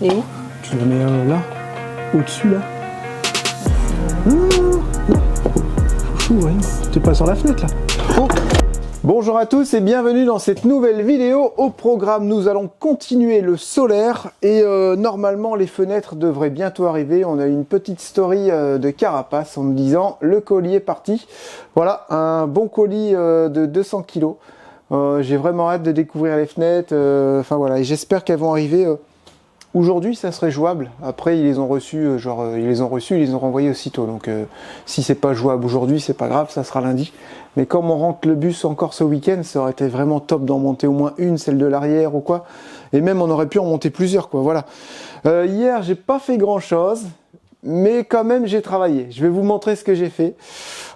Et où? Tu la mets là, au-dessus là. Chouchou, ouais. T'es pas sur la fenêtre là. Oh. Bonjour à tous et bienvenue dans cette nouvelle vidéo. Au programme, nous allons continuer le solaire et normalement les fenêtres devraient bientôt arriver. On a une petite story de Carapace en me disant le colis est parti. Voilà, un bon colis de 200 kg. J'ai vraiment hâte de découvrir les fenêtres. Enfin voilà, et j'espère qu'elles vont arriver. Aujourd'hui, ça serait jouable. Après, ils les ont reçus, ils les ont renvoyés aussitôt. Donc, si c'est pas jouable aujourd'hui, c'est pas grave, ça sera lundi. Mais comme on rentre le bus encore ce week-end, ça aurait été vraiment top d'en monter au moins une, celle de l'arrière ou quoi. Et même, on aurait pu en monter plusieurs, quoi. Voilà. Hier, j'ai pas fait grand-chose, mais quand même, j'ai travaillé. Je vais vous montrer ce que j'ai fait.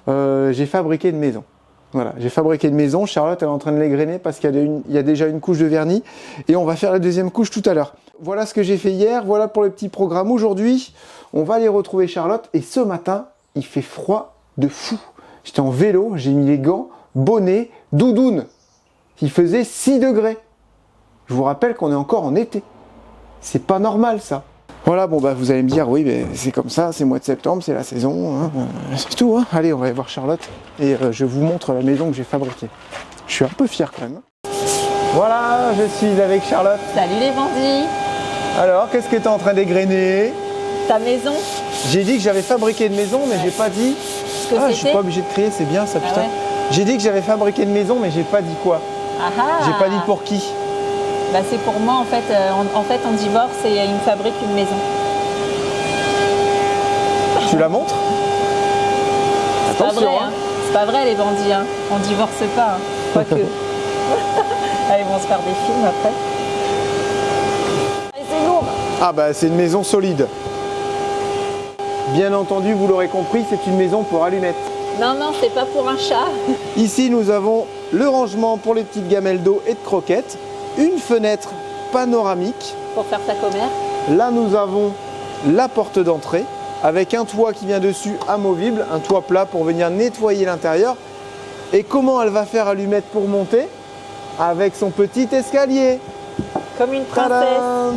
J'ai fabriqué une maison. Voilà, j'ai fabriqué une maison. Charlotte, elle est en train de l'égrainer parce qu'il y a déjà une couche de vernis. Et on va faire la deuxième couche tout à l'heure. Voilà ce que j'ai fait hier. Voilà pour le petit programme. Aujourd'hui, on va aller retrouver Charlotte. Et ce matin, il fait froid de fou. J'étais en vélo, j'ai mis les gants, bonnet, doudoune. Il faisait 6 degrés. Je vous rappelle qu'on est encore en été. C'est pas normal, ça. Voilà, bon bah vous allez me dire, oui, mais c'est comme ça, c'est mois de septembre, c'est la saison, hein, c'est tout. Hein. Allez, on va aller voir Charlotte et je vous montre la maison que j'ai fabriquée. Je suis un peu fier quand même. Voilà, je suis avec Charlotte. Salut les bandits. Alors, qu'est-ce que tu es en train d'égrener? Ta maison? J'ai dit que j'avais fabriqué une maison, mais j'ai pas dit... Ce que je suis pas obligé de crier, c'est bien ça, putain. Ouais. J'ai dit que j'avais fabriqué une maison, mais j'ai pas dit quoi. J'ai pas dit pour qui. Bah c'est pour moi en fait. On divorce et il me fabrique une maison. Tu la montres? C'est pas vrai, hein. C'est pas vrai les bandits, hein. On divorce pas, hein. Quoique. Allez, ils vont se faire des films après. C'est lourd. Ah bah c'est une maison solide. Bien entendu, vous l'aurez compris, c'est une maison pour allumettes. Non, non, c'est pas pour un chat. Ici, nous avons le rangement pour les petites gamelles d'eau et de croquettes, une fenêtre panoramique. Pour faire sa commère. Là, nous avons la porte d'entrée avec un toit qui vient dessus amovible, un toit plat pour venir nettoyer l'intérieur. Et comment elle va faire allumette pour monter? Avec son petit escalier. Comme une princesse. Tadam!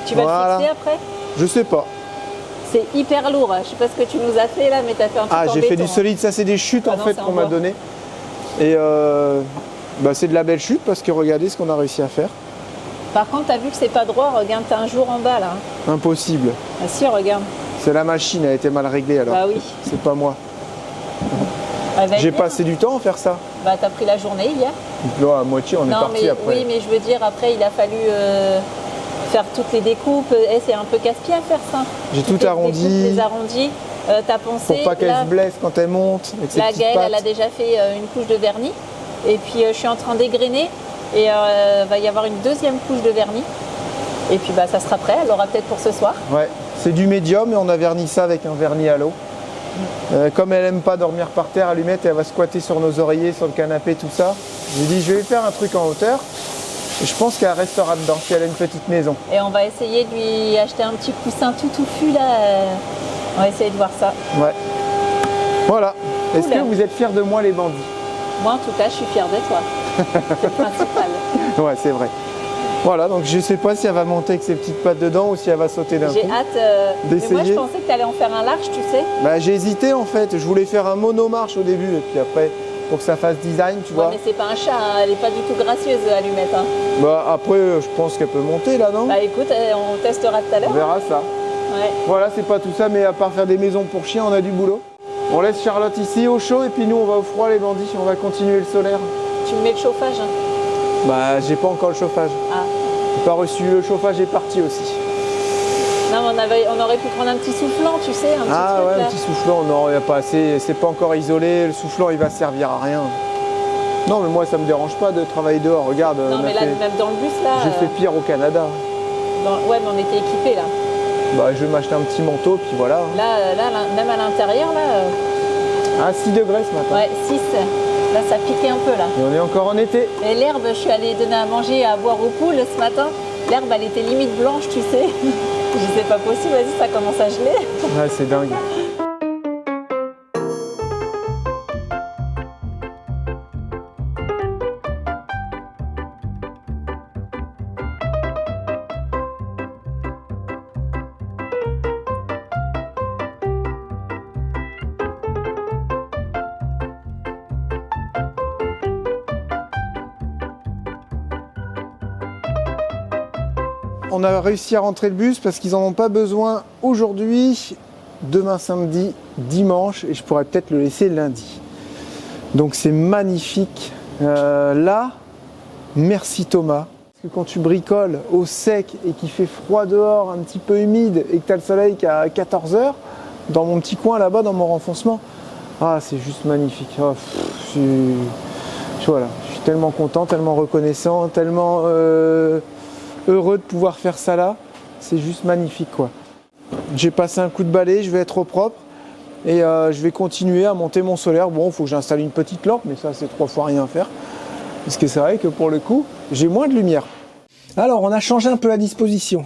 Tu vas Voilà. le fixer après? Je sais pas. C'est hyper lourd. Je sais pas ce que tu nous as fait là, mais tu as fait un truc en J'ai fait béton, du solide, ça c'est des chutes en non, fait c'est en qu'on m'a bois. donné. Et c'est de la belle chute parce que regardez ce qu'on a réussi à faire. Par contre, tu as vu que c'est pas droit. Regarde, tu as un jour en bas là. Impossible. Ah si, regarde. C'est la machine, elle a été mal réglée alors. Bah oui. C'est pas moi. J'ai passé du temps à faire ça. Bah t'as pris la journée hier. Là, à moitié, on est parti mais, après. Oui, mais je veux dire, après, il a fallu faire toutes les découpes. C'est un peu casse-pied à faire ça. J'ai tout arrondi. Les arrondis. T'as pensé. Pour pas qu'elle se blesse quand elle monte. Avec ses la petites Gaëlle, pattes. elle a déjà fait une couche de vernis. Et puis je suis en train d'égrener. Et va y avoir une deuxième couche de vernis. Et puis bah ça sera prêt. Elle l'aura peut-être pour ce soir. Ouais, c'est du médium et on a verni ça avec un vernis à l'eau. Comme elle aime pas dormir par terre, allumette, elle va squatter sur nos oreillers, sur le canapé, tout ça. J'ai dit je vais faire un truc en hauteur. Et je pense qu'elle restera dedans si elle a une petite maison. Et on va essayer de lui acheter un petit coussin tout touffu là. On va essayer de voir ça. Ouais. Voilà. Cool. Est-ce que vous êtes fiers de moi les bandits? Moi en tout cas, je suis fière de toi. C'est le principal. Ouais, c'est vrai. Voilà, donc je sais pas si elle va monter avec ses petites pattes dedans ou si elle va sauter d'un coup. J'ai hâte. Mais moi je pensais que tu allais en faire un large, tu sais. Bah j'ai hésité en fait. Je voulais faire un monomarche au début et puis après pour que ça fasse design, tu vois. Mais c'est pas un chat, hein. Elle est pas du tout gracieuse Allumette. Hein. Bah après je pense qu'elle peut monter là, non? Bah écoute, on testera tout à l'heure. On verra ça. Ouais. Voilà, c'est pas tout ça, mais à part faire des maisons pour chiens, on a du boulot. On laisse Charlotte ici au chaud et puis nous on va au froid les bandits, on va continuer le solaire. Tu me mets le chauffage, hein. Bah j'ai pas encore le chauffage. Ah. J'ai pas reçu, le chauffage est parti aussi. Non mais on aurait pu prendre un petit soufflant, tu sais, un petit truc ouais, là. un petit soufflant, non, il n'y a pas assez, c'est pas encore isolé, le soufflant il va servir à rien. Non mais moi ça me dérange pas de travailler dehors, regarde. Non mais là, même dans le bus là. J'ai fait pire au Canada. Ouais mais on était équipés là. Bah je vais m'acheter un petit manteau puis voilà. Là, même à l'intérieur là. 6 degrés ce matin. Ouais, 6. Là ça piquait un peu là. Et on est encore en été. Et l'herbe, je suis allée donner à manger, à boire aux poules ce matin. L'herbe elle était limite blanche, tu sais. Je dis c'est pas possible, vas-y ça commence à geler. Ouais c'est dingue. on a réussi à rentrer le bus parce qu'ils n'en ont pas besoin aujourd'hui, demain samedi, dimanche, et je pourrais peut-être le laisser lundi. Donc c'est magnifique. Là, merci Thomas. Parce que quand tu bricoles au sec et qu'il fait froid dehors, un petit peu humide, et que tu as le soleil qu'à 14 h, dans mon petit coin là-bas, dans mon renfoncement, ah c'est juste magnifique. Oh, voilà, je suis tellement content, tellement reconnaissant, tellement heureux de pouvoir faire ça là. C'est juste magnifique quoi. J'ai passé un coup de balai, je vais être au propre et je vais continuer à monter mon solaire. Bon, il faut que j'installe une petite lampe, mais ça c'est 3 fois rien à faire. Parce que c'est vrai que pour le coup, j'ai moins de lumière. Alors, on a changé un peu la disposition.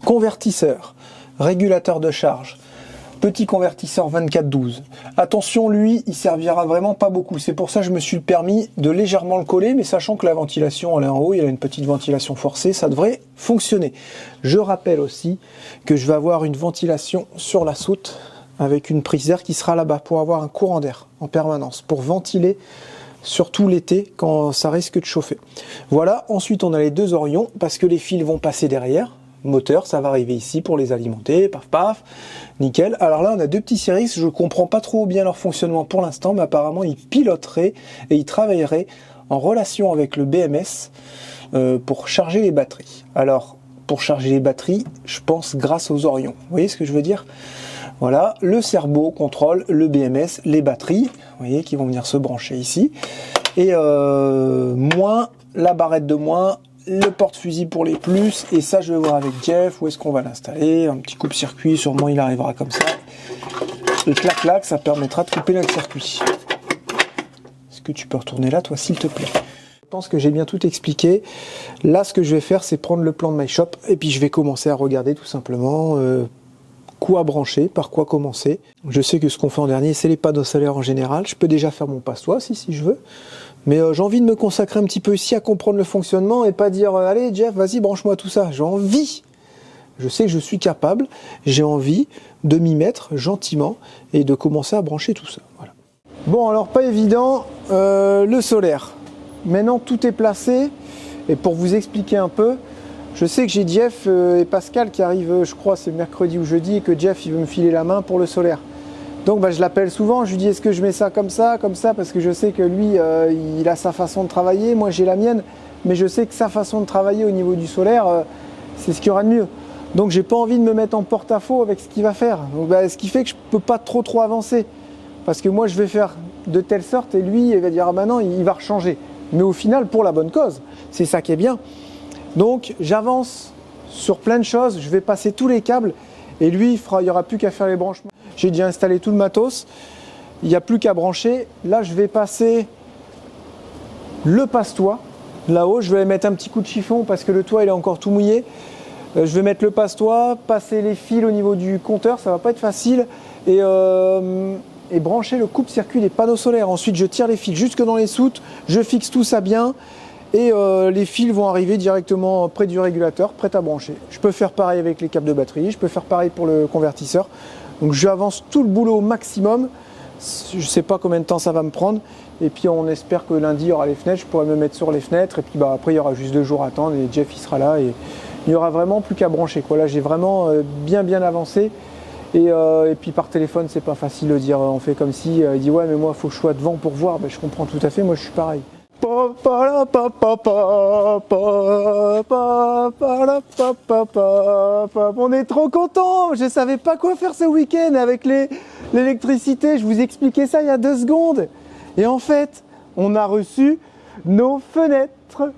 Convertisseur, régulateur de charge, petit convertisseur 24-12. Attention, lui, il servira vraiment pas beaucoup. C'est pour ça que je me suis permis de légèrement le coller, mais sachant que la ventilation, elle est en haut, il y a une petite ventilation forcée, ça devrait fonctionner. Je rappelle aussi que je vais avoir une ventilation sur la soute avec une prise d'air qui sera là-bas pour avoir un courant d'air en permanence, pour ventiler surtout l'été quand ça risque de chauffer. Voilà, ensuite on a les 2 Orions parce que les fils vont passer derrière. Moteur, ça va arriver ici pour les alimenter, paf paf, nickel. Alors là on a 2 petits Ceris, je comprends pas trop bien leur fonctionnement pour l'instant, mais apparemment ils piloteraient et ils travailleraient en relation avec le BMS pour charger les batteries. Alors pour charger les batteries, je pense grâce aux Orions. Vous voyez ce que je veux dire ? Voilà, le cerveau contrôle le BMS, les batteries, vous voyez, qui vont venir se brancher ici. Et moins, la barrette de moins, le porte-fusil pour les plus. Et ça, je vais voir avec Jeff, où est-ce qu'on va l'installer. Un petit coupe-circuit, sûrement il arrivera comme ça. Et clac-clac, ça permettra de couper le circuit. Est-ce que tu peux retourner là, toi, s'il te plaît ? Je pense que j'ai bien tout expliqué. Là, ce que je vais faire, c'est prendre le plan de MyShop. Et puis, je vais commencer à regarder tout simplement... quoi brancher, par quoi commencer. Je sais que ce qu'on fait en dernier, c'est les panneaux solaires en général. Je peux déjà faire mon passe-toit si je veux. Mais j'ai envie de me consacrer un petit peu ici à comprendre le fonctionnement et pas dire allez Jeff, vas-y, branche-moi tout ça. J'ai envie. Je sais que je suis capable. J'ai envie de m'y mettre gentiment et de commencer à brancher tout ça. Voilà. Bon, alors pas évident, le solaire. Maintenant, tout est placé. Et pour vous expliquer un peu, je sais que j'ai Jeff et Pascal qui arrivent, je crois, c'est mercredi ou jeudi, et que Jeff, il veut me filer la main pour le solaire. Donc je l'appelle souvent, je lui dis est-ce que je mets ça, comme ça, parce que je sais que lui, il a sa façon de travailler, moi j'ai la mienne, mais je sais que sa façon de travailler au niveau du solaire, c'est ce qu'il y aura de mieux. Donc j'ai pas envie de me mettre en porte-à-faux avec ce qu'il va faire. Donc, ce qui fait que je peux pas trop avancer. Parce que moi je vais faire de telle sorte, et lui, il va dire ah ben non, il va rechanger. Mais au final, pour la bonne cause, c'est ça qui est bien. Donc j'avance sur plein de choses, je vais passer tous les câbles et lui il n'y aura plus qu'à faire les branchements. J'ai déjà installé tout le matos, il n'y a plus qu'à brancher. Là je vais passer le passe-toit, là-haut je vais mettre un petit coup de chiffon parce que le toit il est encore tout mouillé. Je vais mettre le passe-toit, passer les fils au niveau du compteur, ça va pas être facile, et brancher le coupe-circuit des panneaux solaires. Ensuite je tire les fils jusque dans les soutes, je fixe tout ça bien. Et les fils vont arriver directement près du régulateur, prêt à brancher. Je peux faire pareil avec les câbles de batterie, je peux faire pareil pour le convertisseur. Donc j'avance tout le boulot au maximum. Je ne sais pas combien de temps ça va me prendre. Et puis on espère que lundi il y aura les fenêtres, je pourrai me mettre sur les fenêtres. Et puis après il y aura juste 2 jours à attendre et Jeff il sera là. Et il n'y aura vraiment plus qu'à brancher, quoi. Là j'ai vraiment bien avancé. Et puis par téléphone c'est pas facile de dire on fait comme si, il dit ouais mais moi il faut que je sois devant pour voir. Ben, je comprends tout à fait, moi je suis pareil. On est trop contents. Je savais pas quoi faire ce week-end avec l'électricité. Je vous expliquais ça il y a 2 secondes. Et en fait, on a reçu nos fenêtres.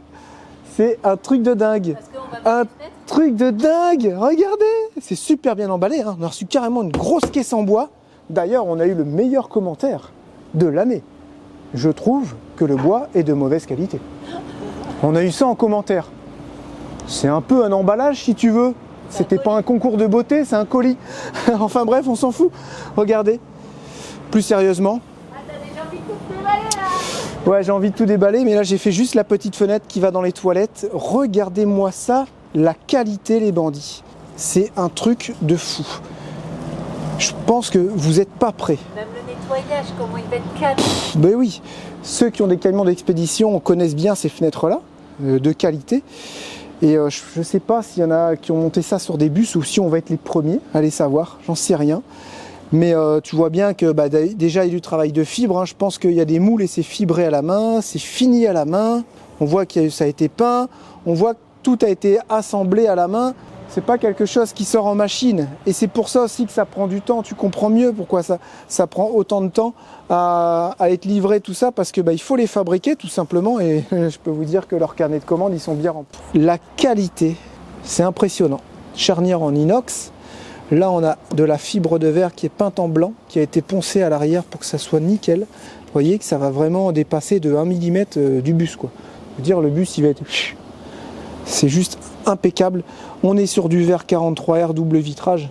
C'est un truc de dingue. Un truc de dingue. Regardez, c'est super bien emballé. Hein. On a reçu carrément une grosse caisse en bois. D'ailleurs, on a eu le meilleur commentaire de l'année. Je trouve que le bois est de mauvaise qualité. On a eu ça en commentaire. C'est un peu un emballage si tu veux. C'était pas un concours de beauté, c'est un colis. Enfin bref, on s'en fout. Regardez. Plus sérieusement. Ah, t'as déjà envie de tout déballer là ? Ouais, j'ai envie de tout déballer, mais là j'ai fait juste la petite fenêtre qui va dans les toilettes. Regardez-moi ça, la qualité les bandits. C'est un truc de fou. Je pense que vous n'êtes pas prêts. Même le nettoyage, comment il va être calme. Ben oui, ceux qui ont des camions d'expédition connaissent bien ces fenêtres-là, de qualité. Et je ne sais pas s'il y en a qui ont monté ça sur des bus ou si on va être les premiers, allez savoir, j'en sais rien. Mais tu vois bien que déjà il y a du travail de fibre, hein. Je pense qu'il y a des moules et c'est fibré à la main, c'est fini à la main. On voit que ça a été peint, on voit que tout a été assemblé à la main. C'est pas quelque chose qui sort en machine. Et c'est pour ça aussi que ça prend du temps. Tu comprends mieux pourquoi ça prend autant de temps à être livré, tout ça, parce que il faut les fabriquer tout simplement. Et je peux vous dire que leurs carnets de commandes, ils sont bien remplis. La qualité, c'est impressionnant. Charnière en inox. Là, on a de la fibre de verre qui est peinte en blanc, qui a été poncée à l'arrière pour que ça soit nickel. Vous voyez que ça va vraiment dépasser de 1 mm du bus, quoi. Je veux dire, le bus, il va être... C'est juste impeccable. On est sur du verre 43R double vitrage.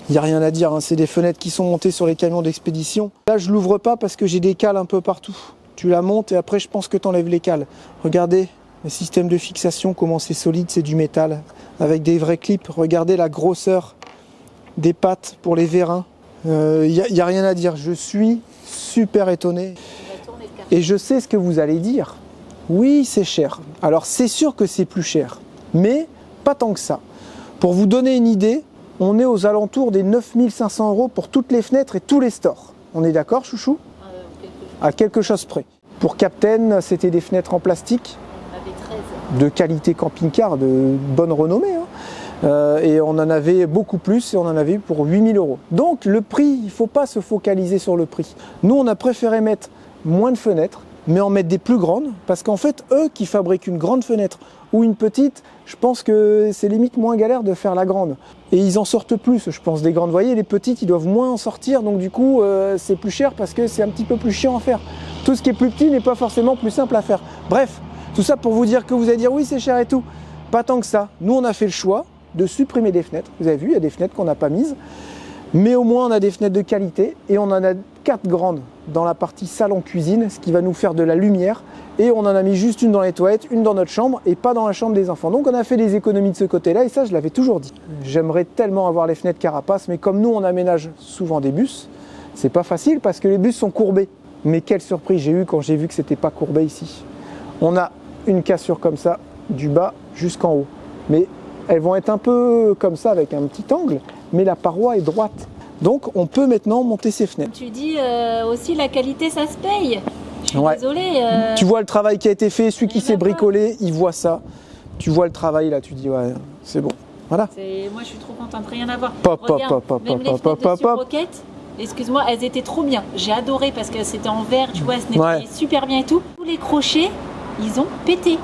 Il n'y a rien à dire, hein. C'est des fenêtres qui sont montées sur les camions d'expédition. Là, je ne l'ouvre pas parce que j'ai des cales un peu partout. Tu la montes et après, je pense que tu enlèves les cales. Regardez le système de fixation, comment c'est solide, c'est du métal. Avec des vrais clips. Regardez la grosseur des pattes pour les vérins. Il n'y a rien à dire. Je suis super étonné. Et je sais ce que vous allez dire. Oui, c'est cher. Alors, c'est sûr que c'est plus cher. Mais pas tant que ça. Pour vous donner une idée, on est aux alentours des 9 500 € pour toutes les fenêtres et tous les stores. On est d'accord, chouchou? À quelque chose près. Pour Captain, c'était des fenêtres en plastique. On avait 13. De qualité camping-car, de bonne renommée. Hein. Et on en avait beaucoup plus et on en avait pour 8 000 €. Donc le prix, il ne faut pas se focaliser sur le prix. Nous, on a préféré mettre moins de fenêtres, mais en mettre des plus grandes, parce qu'en fait, eux qui fabriquent une grande fenêtre ou une petite, je pense que c'est limite moins galère de faire la grande. Et ils en sortent plus, je pense, des grandes. Vous voyez, les petites, ils doivent moins en sortir, donc du coup, c'est plus cher parce que c'est un petit peu plus chiant à faire. Tout ce qui est plus petit n'est pas forcément plus simple à faire. Bref, tout ça pour vous dire que vous allez dire oui, c'est cher et tout. Pas tant que ça. Nous, on a fait le choix de supprimer des fenêtres. Vous avez vu, il y a des fenêtres qu'on n'a pas mises. Mais au moins, on a des fenêtres de qualité et on en a 4 grandes dans la partie salon-cuisine, ce qui va nous faire de la lumière. Et on en a mis juste une dans les toilettes, une dans notre chambre et pas dans la chambre des enfants. Donc on a fait des économies de ce côté-là et ça, je l'avais toujours dit. J'aimerais tellement avoir les fenêtres carapace, mais comme nous, on aménage souvent des bus, c'est pas facile parce que les bus sont courbés. Mais quelle surprise j'ai eue quand j'ai vu que c'était pas courbé ici. On a une cassure comme ça, du bas jusqu'en haut. Mais elles vont être un peu comme ça avec un petit angle, mais la paroi est droite. Donc on peut maintenant monter ces fenêtres. Tu dis aussi la qualité, ça se paye. Je suis désolée. Tu vois le travail qui a été fait, celui qui s'est bricolé, il voit ça. Tu vois le travail là, tu dis ouais, c'est bon. Voilà. Moi je suis trop contente, rien à voir. Pop, Regarde, pop, même pop, les pop, fenêtres pop, de pop. Roquette, excuse-moi, elles étaient trop bien. J'ai adoré parce que c'était en verre, tu vois, elles se nettoyaient super bien et tout. Tous les crochets, ils ont pété.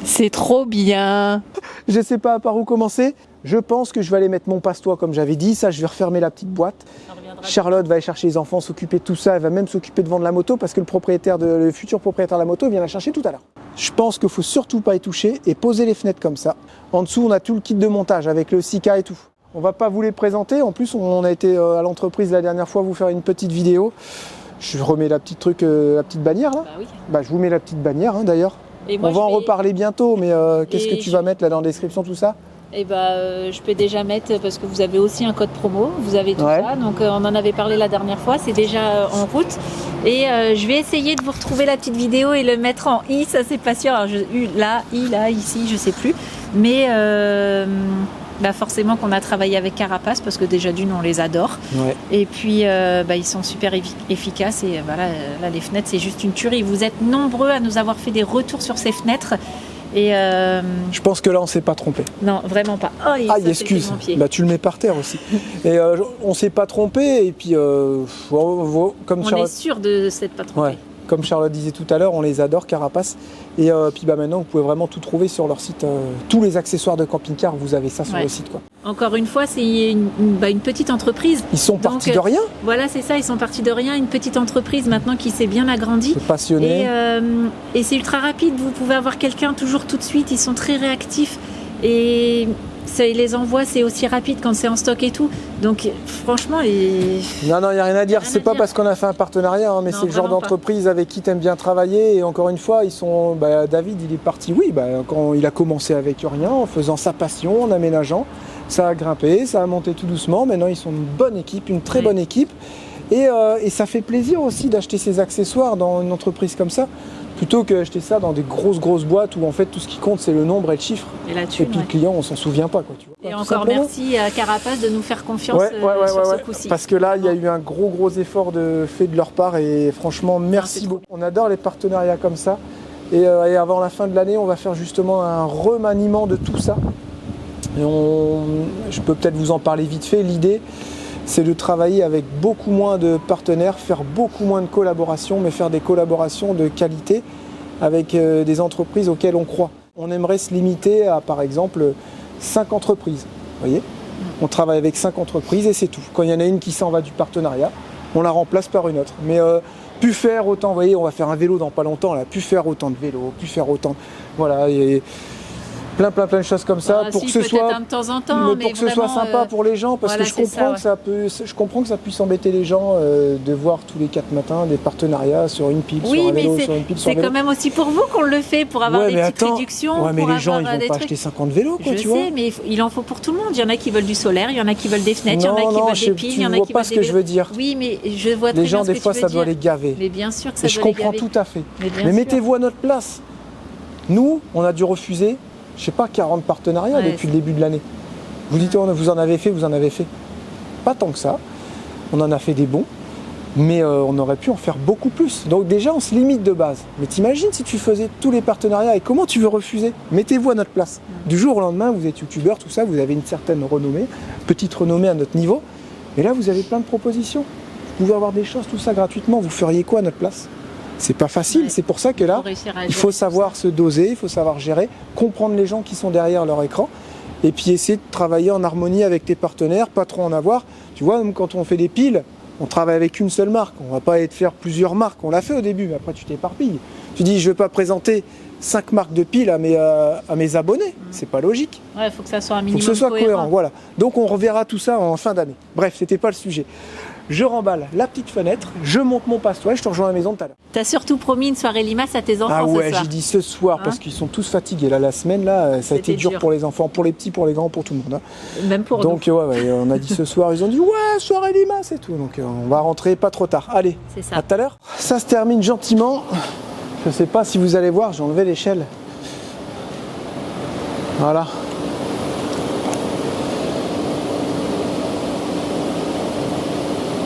C'est trop bien. Je sais pas par où commencer. Je pense que je vais aller mettre mon passe-toit comme j'avais dit. Ça, je vais refermer la petite boîte. Charlotte va aller chercher les enfants, s'occuper de tout ça. Elle va même s'occuper de vendre la moto parce que le futur propriétaire de la moto vient la chercher tout à l'heure. Je pense qu'il faut surtout pas y toucher et poser les fenêtres comme ça. En dessous, on a tout le kit de montage avec le Sika et tout. On va pas vous les présenter. En plus, on a été à l'entreprise la dernière fois vous faire une petite vidéo. Je remets la petite bannière là. Bah oui. Je vous mets la petite bannière d'ailleurs. Moi, on va en reparler bientôt, mais qu'est-ce que tu vas mettre là dans la description, tout ça? Je peux déjà mettre, parce que vous avez aussi un code promo, vous avez tout ça, donc on en avait parlé la dernière fois, c'est déjà en route. Et je vais essayer de vous retrouver la petite vidéo et le mettre en i, ça c'est pas sûr. Alors, là, ici, je sais plus. Mais forcément qu'on a travaillé avec Carapace, parce que déjà d'une, on les adore. Ouais. Et puis, ils sont super efficaces. Et voilà, là, les fenêtres, c'est juste une tuerie. Vous êtes nombreux à nous avoir fait des retours sur ces fenêtres. Et je pense que là on s'est pas trompé. Non, vraiment pas. Oh, excuse. Tu le mets par terre aussi. Et on s'est pas trompé et puis comme on est sûr de s'être pas trompé. Ouais. Comme Charlotte disait tout à l'heure, on les adore, Carapace. Et puis maintenant, vous pouvez vraiment tout trouver sur leur site. Tous les accessoires de camping-car, vous avez ça sur le site, quoi. Encore une fois, c'est une petite entreprise. Ils sont partis de rien. Voilà, c'est ça, ils sont partis de rien. Une petite entreprise maintenant qui s'est bien agrandie. Passionné. Et c'est ultra rapide. Vous pouvez avoir quelqu'un toujours tout de suite. Ils sont très réactifs. Et ils les envoient, c'est aussi rapide quand c'est en stock et tout. Donc franchement, Non, il n'y a rien à dire. C'est pas parce qu'on a fait un partenariat, mais c'est le genre d'entreprise avec qui tu aimes bien travailler. Et encore une fois, ils sont. David, il est parti, quand il a commencé avec rien, en faisant sa passion, en aménageant. Ça a grimpé, ça a monté tout doucement. Maintenant, ils sont une bonne équipe, une très bonne équipe. Et ça fait plaisir aussi d'acheter ces accessoires dans une entreprise comme ça, plutôt que d'acheter ça dans des grosses boîtes où en fait tout ce qui compte c'est le nombre et le chiffre. Et puis le client on s'en souvient pas quoi, tu vois. Et encore merci à Carapace de nous faire confiance sur ce coup-ci. Parce que là il y a eu un gros effort fait de leur part et franchement merci beaucoup. On adore les partenariats comme ça et avant la fin de l'année on va faire justement un remaniement de tout ça. Et je peux peut-être vous en parler vite fait. L'idée c'est de travailler avec beaucoup moins de partenaires, faire beaucoup moins de collaborations, mais faire des collaborations de qualité avec des entreprises auxquelles on croit. On aimerait se limiter à, par exemple, 5 entreprises. Vous voyez ? On travaille avec 5 entreprises et c'est tout. Quand il y en a une qui s'en va du partenariat, on la remplace par une autre. Mais plus faire autant, vous voyez, on va faire un vélo dans pas longtemps, là, plus faire autant de vélos, plus faire autant... Voilà, et plein de choses comme ça pour que ce soit de temps en temps, mais pour que ce soit sympa pour les gens parce que je comprends que ça puisse embêter les gens de voir tous les 4 matins des partenariats sur une pile, sur un vélo, sur une pile, sur un vélo. C'est quand même aussi pour vous qu'on le fait pour avoir des petites réductions. Ouais, mais les gens ils vont pas acheter 50 vélos quoi, tu vois. Je sais, mais il en faut pour tout le monde. Il y en a qui veulent du solaire, il y en a qui veulent des fenêtres, il y en a qui veulent des piles, il y en a qui veulent des vélos. Tu vois pas ce que je veux dire. Oui, mais je vois très bien ce que tu veux dire. Les gens des fois ça doit les gaver. Mais bien sûr que ça doit les gaver. Je comprends tout à fait. Mais mettez-vous à notre place. Nous, on a dû refuser je sais pas, 40 partenariats depuis le début de l'année. Vous dites, vous en avez fait. Pas tant que ça. On en a fait des bons, mais on aurait pu en faire beaucoup plus. Donc déjà, on se limite de base. Mais t'imagines si tu faisais tous les partenariats et comment tu veux refuser? Mettez-vous à notre place. Du jour au lendemain, vous êtes youtubeur, tout ça, vous avez une certaine renommée, petite renommée à notre niveau. Et là, vous avez plein de propositions. Vous pouvez avoir des choses, tout ça gratuitement. Vous feriez quoi à notre place? C'est pas facile, c'est pour ça que là, il faut savoir se doser, il faut savoir gérer, comprendre les gens qui sont derrière leur écran et puis essayer de travailler en harmonie avec tes partenaires, pas trop en avoir. Tu vois, même quand on fait des piles, on travaille avec une seule marque, on va pas aller te faire plusieurs marques, on l'a fait au début, mais après tu t'éparpilles. Tu dis, je vais pas présenter 5 marques de piles à mes abonnés, c'est pas logique. Ouais, il faut que ça soit un minimum faut que ce soit cohérent. Voilà. Donc on reverra tout ça en fin d'année. Bref, c'était pas le sujet. Je remballe la petite fenêtre, je monte mon passe-toit et je te rejoins à la maison tout à l'heure. T'as surtout promis une soirée limace à tes enfants ce soir. Ah ouais, j'ai dit ce soir parce qu'ils sont tous fatigués. Là, la semaine, là, ça a été dur pour les enfants, pour les petits, pour les grands, pour tout le monde. Hein. Même pour nous. Donc ouais, on a dit ce soir, ils ont dit ouais, soirée limace et tout. Donc on va rentrer pas trop tard. Allez, à tout à l'heure. Ça se termine gentiment. Je sais pas si vous allez voir, j'ai enlevé l'échelle. Voilà.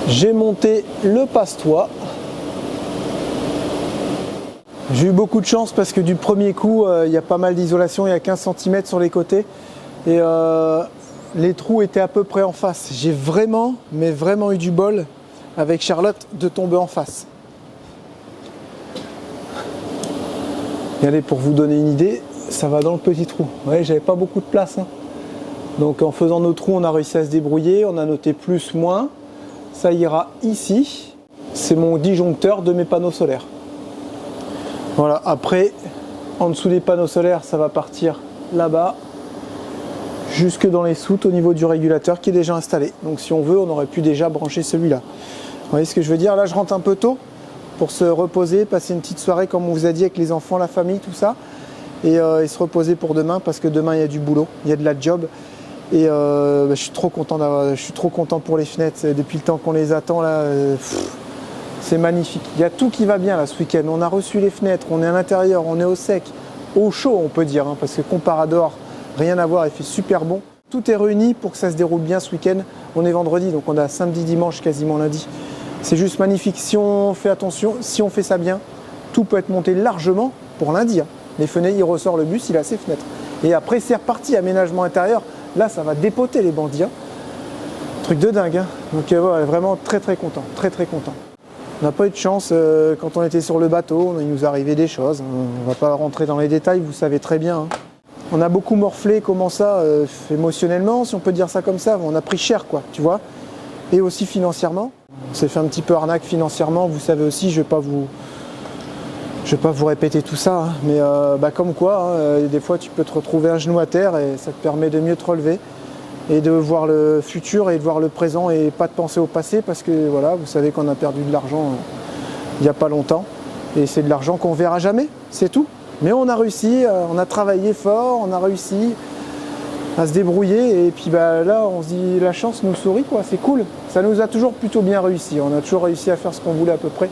J'ai monté le passe-toit. J'ai eu beaucoup de chance parce que du premier coup, il y a pas mal d'isolation, il y a 15 cm sur les côtés. Et les trous étaient à peu près en face. J'ai vraiment eu du bol avec Charlotte de tomber en face. Regardez, pour vous donner une idée, ça va dans le petit trou. Vous voyez, j'avais pas beaucoup de place. Hein. Donc en faisant nos trous, on a réussi à se débrouiller. On a noté plus, moins. Ça ira ici. C'est mon disjoncteur de mes panneaux solaires. Voilà, après, en dessous des panneaux solaires, ça va partir là-bas, jusque dans les soutes au niveau du régulateur qui est déjà installé. Donc si on veut, on aurait pu déjà brancher celui-là. Vous voyez ce que je veux dire? Là, je rentre un peu tôt pour se reposer, passer une petite soirée, comme on vous a dit, avec les enfants, la famille, tout ça. Et se reposer pour demain, parce que demain, il y a du boulot, il y a de la job. Et je suis trop content pour les fenêtres. Depuis le temps qu'on les attend, là, c'est magnifique. Il y a tout qui va bien là ce week-end. On a reçu les fenêtres, on est à l'intérieur, on est au sec, au chaud on peut dire, hein, parce que Comparador, rien à voir, il fait super bon. Tout est réuni pour que ça se déroule bien ce week-end. On est vendredi, donc on a samedi, dimanche, quasiment lundi. C'est juste magnifique. Si on fait attention, si on fait ça bien, tout peut être monté largement pour lundi. Hein. Les fenêtres, il ressort le bus, il a ses fenêtres. Et après c'est reparti, aménagement intérieur. Là ça va dépoter les bandits. Hein. Truc de dingue. Hein. Donc voilà, vraiment très content, très content. On n'a pas eu de chance quand on était sur le bateau, il nous arrivait des choses. On ne va pas rentrer dans les détails, vous savez très bien. Hein. On a beaucoup morflé, comment ça, émotionnellement, si on peut dire ça comme ça. On a pris cher, quoi, tu vois. Et aussi financièrement. On s'est fait un petit peu arnaque financièrement, vous savez aussi, je ne vais pas vous répéter tout ça. Hein. Mais comme quoi, hein, des fois tu peux te retrouver un genou à terre et ça te permet de mieux te relever. Et de voir le futur et de voir le présent et pas de penser au passé parce que voilà, vous savez qu'on a perdu de l'argent il n'y a pas longtemps et c'est de l'argent qu'on verra jamais, c'est tout. Mais on a réussi, on a travaillé fort, on a réussi à se débrouiller. Et puis bah, là, on se dit la chance nous sourit, quoi. C'est cool. Ça nous a toujours plutôt bien réussi. On a toujours réussi à faire ce qu'on voulait à peu près.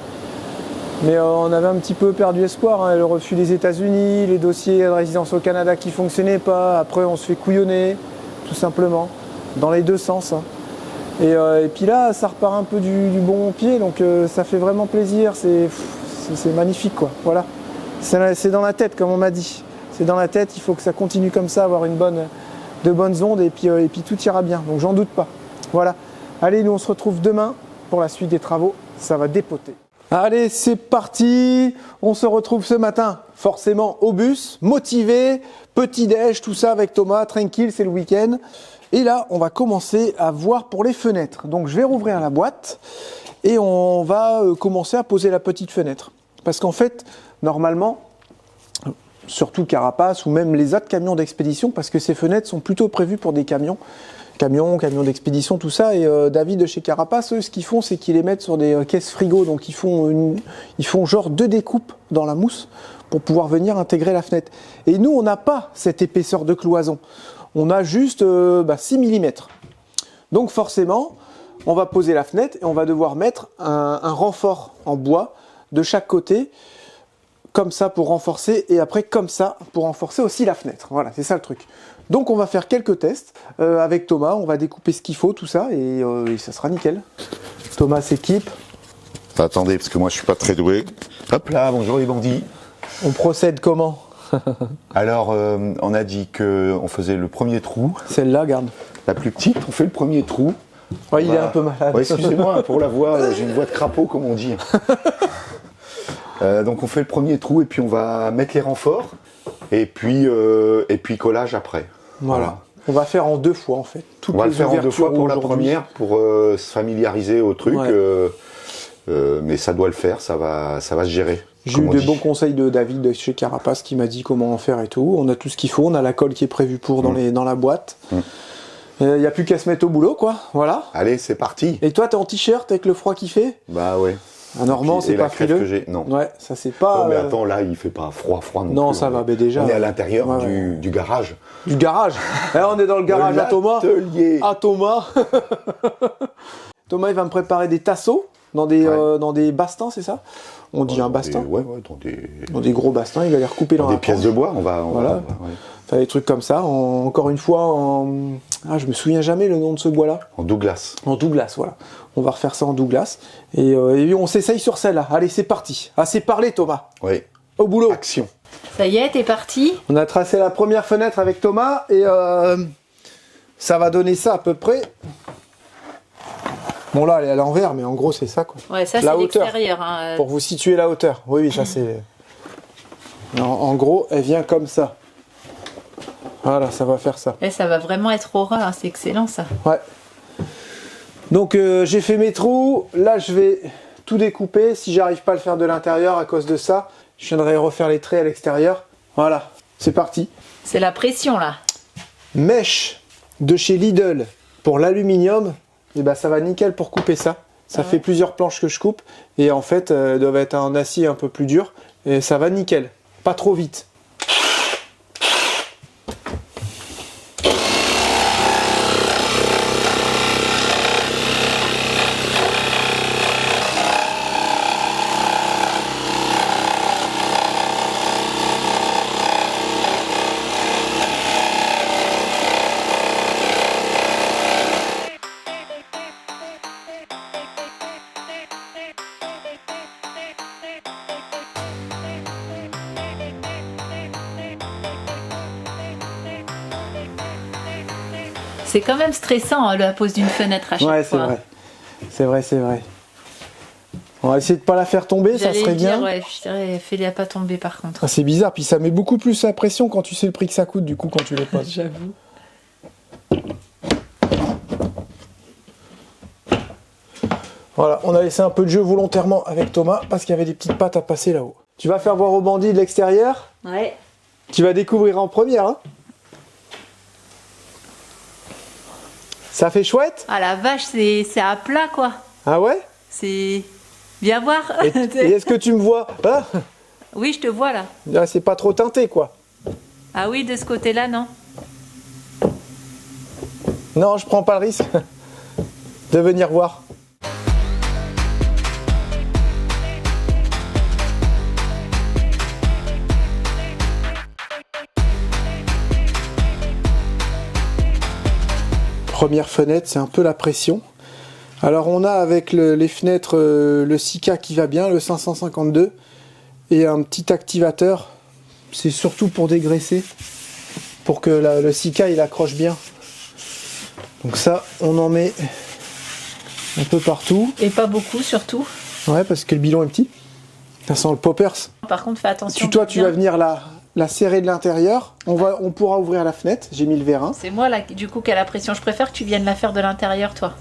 Mais on avait un petit peu perdu espoir, hein. Le refus des États-Unis, les dossiers de résidence au Canada qui ne fonctionnaient pas. Après, on se fait couillonner, tout simplement, dans les deux sens, hein. Et puis là, ça repart un peu du bon pied, donc ça fait vraiment plaisir. C'est magnifique, quoi. Voilà. C'est dans la tête, comme on m'a dit. C'est dans la tête. Il faut que ça continue comme ça, avoir de bonnes ondes, et puis tout ira bien. Donc j'en doute pas. Voilà. Allez, nous on se retrouve demain pour la suite des travaux. Ça va dépoter. Allez, c'est parti. On se retrouve ce matin, forcément au bus, motivé, petit-déj, tout ça avec Thomas, tranquille, c'est le week-end. Et là, on va commencer à voir pour les fenêtres. Donc je vais rouvrir la boîte et on va commencer à poser la petite fenêtre. Parce qu'en fait, normalement, surtout Carapace ou même les autres camions d'expédition, parce que ces fenêtres sont plutôt prévues pour des camions d'expédition, tout ça. Et David de chez Carapace, eux, ce qu'ils font, c'est qu'ils les mettent sur des caisses frigo. Donc ils font genre 2 découpes dans la mousse pour pouvoir venir intégrer la fenêtre. Et nous, on n'a pas cette épaisseur de cloison. On a juste 6 mm. Donc forcément, on va poser la fenêtre et on va devoir mettre un renfort en bois de chaque côté, comme ça pour renforcer, et après comme ça pour renforcer aussi la fenêtre. Voilà, c'est ça le truc. Donc on va faire quelques tests avec Thomas, on va découper ce qu'il faut, tout ça, et ça sera nickel. Thomas s'équipe. Attendez, parce que moi je suis pas très doué. Hop là, bonjour les bandits. On procède comment? Alors, on a dit qu'on faisait le premier trou. Celle-là, garde. La plus petite, on fait le premier trou. Ouais, il est un peu malade. Ouais, excusez-moi pour la voix, j'ai une voix de crapaud comme on dit. Donc on fait le premier trou et puis on va mettre les renforts et puis collage après. Voilà. On va faire en 2 fois en fait. On va le faire en 2 fois pour la première, pour se familiariser au truc. Ouais. Mais ça doit le faire, ça va se gérer. J'ai eu des bons conseils de David de chez Carapace qui m'a dit comment en faire et tout. On a tout ce qu'il faut, on a la colle qui est prévue pour dans la boîte. Il n'y a plus qu'à se mettre au boulot, quoi. Voilà. Allez, c'est parti. Et toi, t'es en t-shirt avec le froid qu'il fait? Bah ouais. À Normand, c'est pas frileux. Non. Ouais, ça c'est pas. Non, mais attends, là, il fait pas froid non non, plus. Ça va, mais déjà. On est à l'intérieur du garage. Du garage. Là, on est dans le garage à Thomas. À Thomas. Thomas, il va me préparer des tasseaux dans des bastins, c'est ça? On dit un bastin. Dans des gros bastins, il va les recouper dans des pièces de bois. On va faire des trucs comme ça. Encore une fois, je me souviens jamais le nom de ce bois-là. En Douglas. En Douglas, voilà. On va refaire ça en Douglas. Et on s'essaye sur celle-là. Allez, c'est parti. Assez parlé, Thomas. Oui. Au boulot. Action. Ça y est, t'es parti. On a tracé la première fenêtre avec Thomas et ça va donner ça à peu près. Bon là, elle est à l'envers, mais en gros c'est ça quoi. Ouais, ça c'est l'extérieur. Hein. Pour vous situer la hauteur. Oui, ça c'est. En gros, elle vient comme ça. Voilà, ça va faire ça. Et ça va vraiment être au ras, hein. C'est excellent ça. Ouais. Donc j'ai fait mes trous. Là, je vais tout découper. Si j'arrive pas à le faire de l'intérieur à cause de ça, je viendrai refaire les traits à l'extérieur. Voilà, c'est parti. C'est la pression là. Mèche de chez Lidl pour l'aluminium. Et ben ça va nickel pour couper ça. Ça fait plusieurs planches que je coupe. Et en fait, elles doivent être en acier un peu plus dur. Et ça va nickel. Pas trop vite. C'est quand même stressant hein, la pose d'une fenêtre à chaque fois. Ouais, c'est vrai. C'est vrai, c'est vrai. On va essayer de pas la faire tomber, ça serait bien. Ouais, je dirais, fais-la pas tomber par contre. Ah, c'est bizarre, puis ça met beaucoup plus la pression quand tu sais le prix que ça coûte, du coup, quand tu les poses. J'avoue. Voilà, on a laissé un peu de jeu volontairement avec Thomas parce qu'il y avait des petites pattes à passer là-haut. Tu vas faire voir aux bandits de l'extérieur. Ouais. Tu vas découvrir en première, hein. Ça fait chouette? Ah la vache, c'est à plat quoi. Ah ouais? C'est... Viens voir. Et est-ce que tu me vois? Ah, oui, je te vois là. là, c'est pas trop teinté, quoi. Ah oui, de ce côté-là, non. Non, je prends pas le risque de venir voir. Première fenêtre, c'est un peu la pression. Alors on a avec les fenêtres le Sika qui va bien, le 552, et un petit activateur. C'est surtout pour dégraisser, pour que le Sika il accroche bien. Donc ça, on en met un peu partout. Et pas beaucoup surtout. Ouais, parce que le bidon est petit. Ça sent le poppers. Par contre, fais attention. Toi, tu vas venir la serrer de l'intérieur. On pourra ouvrir la fenêtre. J'ai mis le vérin. C'est moi là, du coup, qui a la pression. Je préfère que tu viennes la faire de l'intérieur, toi.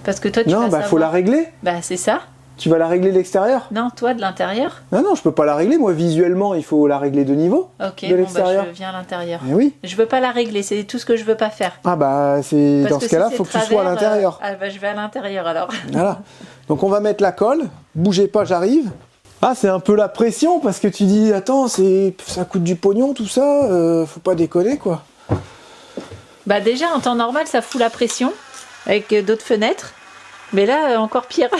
Parce que toi, tu vas Non, bah savoir. faut la régler. Bah c'est ça. Tu vas la régler de l'extérieur? Non, toi de l'intérieur. Non, je peux pas la régler. Moi, visuellement, il faut la régler de niveau. Ok, de bon l'extérieur. bah je viens à l'intérieur. Eh oui. Je veux pas la régler, c'est tout ce que je veux pas faire. Ah bah c'est Parce dans ce si cas-là, c'est faut que tu travers, sois à l'intérieur. Ah bah je vais à l'intérieur alors. Voilà. Donc on va mettre la colle. Bougez pas, j'arrive. Ah, c'est un peu la pression parce que tu dis attends, ça coûte du pognon tout ça, faut pas déconner quoi. Bah déjà en temps normal ça fout la pression avec d'autres fenêtres, mais là encore pire.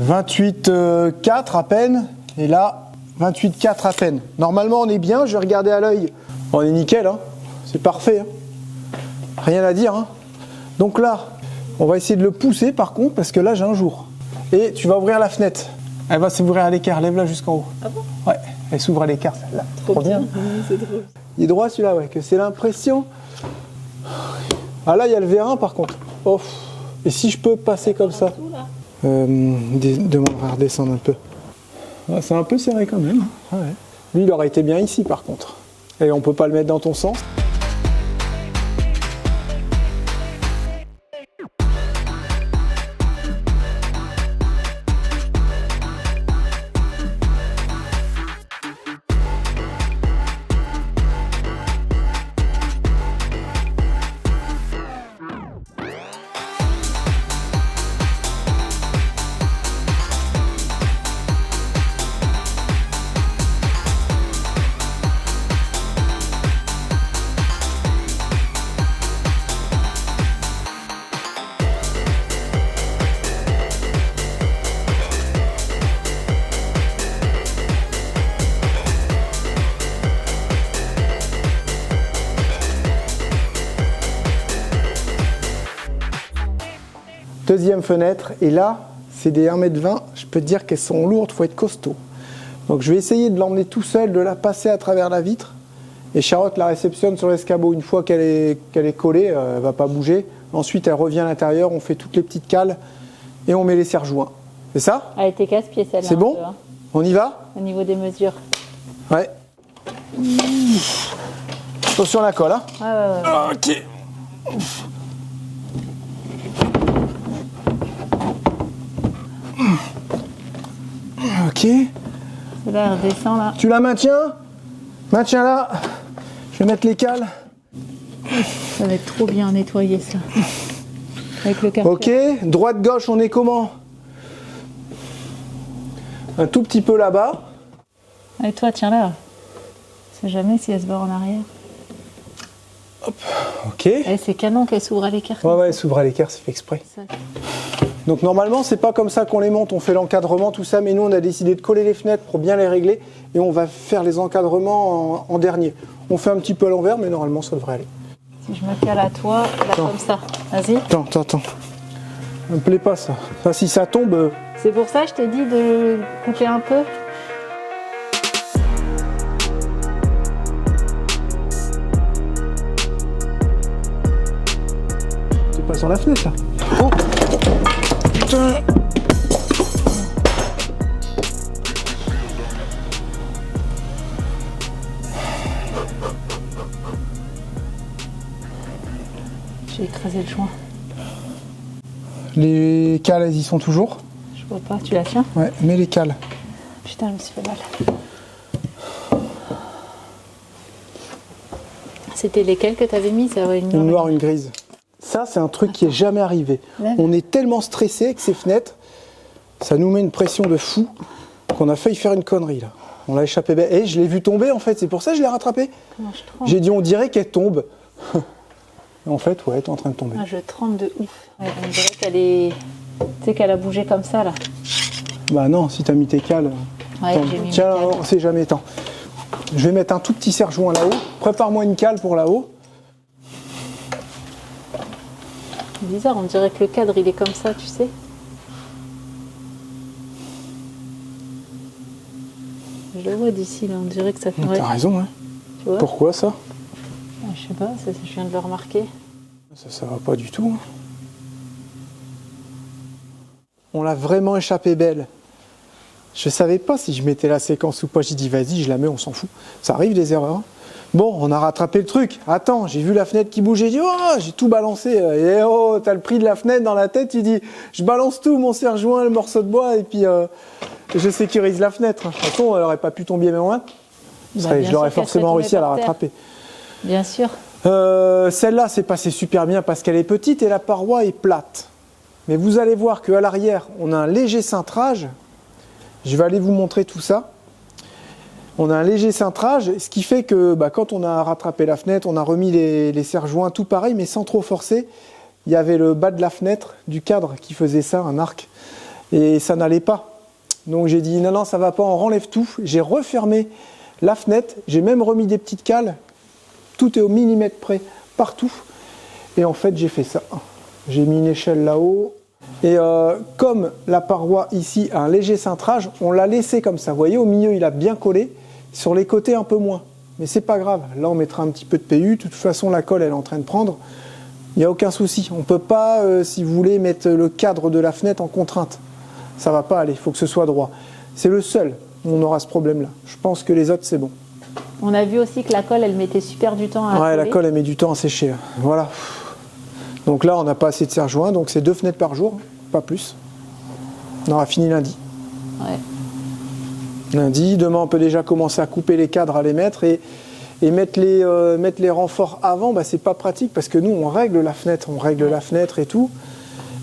28,4 à peine, et là 28,4 à peine. Normalement on est bien, je vais regarder à l'œil. On est nickel, hein. C'est parfait. Hein. Rien à dire. Hein. Donc là, on va essayer de le pousser par contre, parce que là j'ai un jour. Et tu vas ouvrir la fenêtre. Elle va s'ouvrir à l'écart, lève-la jusqu'en haut. Ah bon? Ouais, elle s'ouvre à l'écart celle-là. Trop bien. C'est drôle. Il est droit celui-là, ouais, que c'est l'impression. Ah là il y a le vérin par contre. Oh. Et si je peux passer comme ça? Demande à redescendre un peu. Ah, c'est un peu serré quand même. Ah ouais. Lui, il aurait été bien ici par contre. Et on peut pas le mettre dans ton sens. Deuxième fenêtre, et là, c'est des 1,20 m, je peux te dire qu'elles sont lourdes, il faut être costaud. Donc je vais essayer de l'emmener tout seul, de la passer à travers la vitre, et Charlotte la réceptionne sur l'escabeau. Une fois qu'elle est collée, elle ne va pas bouger. Ensuite, elle revient à l'intérieur, on fait toutes les petites cales, et on met les serre-joints. C'est ça? Elle était casse-pied celle-là. C'est bon peu, hein. On y va? Au niveau des mesures. Ouais. Attention à la colle, hein. Ouais. Ok. Ok. Là, elle redescend là. Tu la maintiens? Maintiens-la. Je vais mettre les cales. Ça va être trop bien nettoyer ça. Avec le carton. Ok. Droite-gauche, on est comment? Un tout petit peu là-bas. Et toi, tiens là. On sait jamais si elle se barre en arrière. Ok. Et c'est canon qu'elle s'ouvre à l'écart. Ouais, elle s'ouvre à l'écart, c'est fait exprès. Ça. Donc normalement, c'est pas comme ça qu'on les monte. On fait l'encadrement, tout ça, mais nous, on a décidé de coller les fenêtres pour bien les régler, et on va faire les encadrements en dernier. On fait un petit peu à l'envers, mais normalement, ça devrait aller. Si je me cale à toi, là comme ça. Vas-y. Attends. Ça me plaît pas ça. Ça, si ça tombe. C'est pour ça que je t'ai dit de couper un peu. C'est pas sur la fenêtre là. Oh putain. J'ai écrasé le joint. Les cales, elles y sont toujours. Je vois pas, tu la tiens? Ouais, mets les cales. Putain, je me suis fait mal. C'était lesquelles que t'avais mises? Une noire, une grise. Ça, c'est un truc qui est jamais arrivé. Lève. On est tellement stressé avec ces fenêtres. Ça nous met une pression de fou qu'on a failli faire une connerie là. On l'a échappé belle. Et je l'ai vu tomber en fait, c'est pour ça que je l'ai rattrapé. J'ai dit on dirait qu'elle tombe. Et en fait, ouais, elle est en train de tomber. Ah, je tremble de ouf. Ouais, on dirait qu'elle est... Tu sais qu'elle a bougé comme ça là. Bah non, si t'as mis tes cales. Ouais, j'ai mis tiens, mes cales. on sait jamais tant. Je vais mettre un tout petit serre-joint là-haut. Prépare-moi une cale pour là-haut. C'est bizarre, on dirait que le cadre il est comme ça, tu sais. Je le vois d'ici là, on dirait que ça fait... T'as raison, hein. Tu vois. Pourquoi ça? Je sais pas, ça, je viens de le remarquer. Ça va pas du tout. Hein. On l'a vraiment échappé belle. Je savais pas si je mettais la séquence ou pas. J'ai dit vas-y, je la mets, on s'en fout. Ça arrive des erreurs. Bon, on a rattrapé le truc. Attends, j'ai vu la fenêtre qui bougeait. J'ai dit oh, j'ai tout balancé. Et oh, t'as le prix de la fenêtre dans la tête. Tu dis je balance tout, mon serre-joint, le morceau de bois, et puis je sécurise la fenêtre. De toute façon, elle aurait pas pu tomber même moins. Je l'aurais forcément réussi à la rattraper. Bien sûr. Celle-là s'est passée super bien parce qu'elle est petite et la paroi est plate. Mais vous allez voir qu'à l'arrière, on a un léger cintrage. Je vais aller vous montrer tout ça. On a un léger cintrage, ce qui fait que quand on a rattrapé la fenêtre, on a remis les serre-joints tout pareil, mais sans trop forcer. Il y avait le bas de la fenêtre, du cadre, qui faisait ça, un arc. Et ça n'allait pas. Donc j'ai dit non, ça va pas, on renlève tout. J'ai refermé la fenêtre, j'ai même remis des petites cales. Tout est au millimètre près, partout. Et en fait, j'ai fait ça. J'ai mis une échelle là-haut. Et comme la paroi ici a un léger cintrage, on l'a laissé comme ça. Vous voyez, au milieu, il a bien collé. Sur les côtés, un peu moins. Mais c'est pas grave. Là, on mettra un petit peu de PU. De toute façon, la colle, elle est en train de prendre. Il n'y a aucun souci. On ne peut pas, si vous voulez, mettre le cadre de la fenêtre en contrainte. Ça va pas aller. Il faut que ce soit droit. C'est le seul où on aura ce problème-là. Je pense que les autres, c'est bon. On a vu aussi que la colle, elle mettait super du temps à coller. La colle, elle met du temps à sécher. Voilà. Donc là, on n'a pas assez de serre-joint, donc c'est 2 fenêtres par jour, pas plus. On aura fini lundi. Ouais. Lundi, demain, on peut déjà commencer à couper les cadres, à les mettre et mettre les renforts avant. C'est pas pratique parce que nous, on règle la fenêtre, et tout.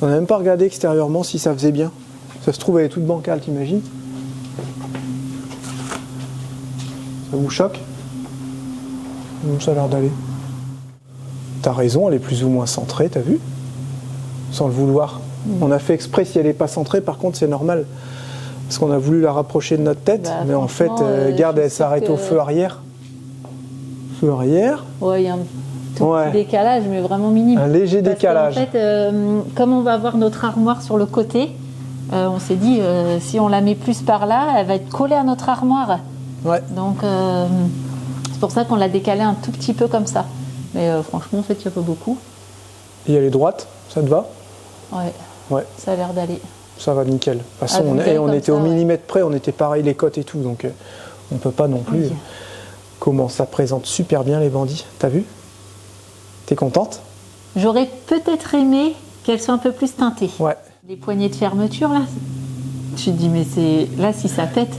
On n'a même pas regardé extérieurement si ça faisait bien. Ça se trouve, elle est toute bancale, t'imagines? Ça vous choque? Ça a l'air d'aller. T'as raison, elle est plus ou moins centrée, t'as vu? Sans le vouloir. On a fait exprès si elle n'est pas centrée, par contre c'est normal. Parce qu'on a voulu la rapprocher de notre tête, mais en fait, regarde, elle s'arrête au feu arrière. Feu arrière. Ouais, il y a un tout petit décalage, mais vraiment minime. Un léger décalage. En fait, comme on va avoir notre armoire sur le côté, on s'est dit, si on la met plus par là, elle va être collée à notre armoire. Ouais. Donc, c'est pour ça qu'on l'a décalée un tout petit peu comme ça. Mais franchement, en fait, il n'y a pas beaucoup. Et elle est droite, ça te va? Ouais. Ça a l'air d'aller. Ça va nickel. De toute façon, on était au millimètre près, on était pareil les côtes et tout, donc on ne peut pas non plus. Okay. Comment ça présente super bien les bandits, t'as vu? T'es contente? J'aurais peut-être aimé qu'elles soient un peu plus teintées. Ouais. Les poignées de fermeture là, je te dis mais c'est là si ça pète.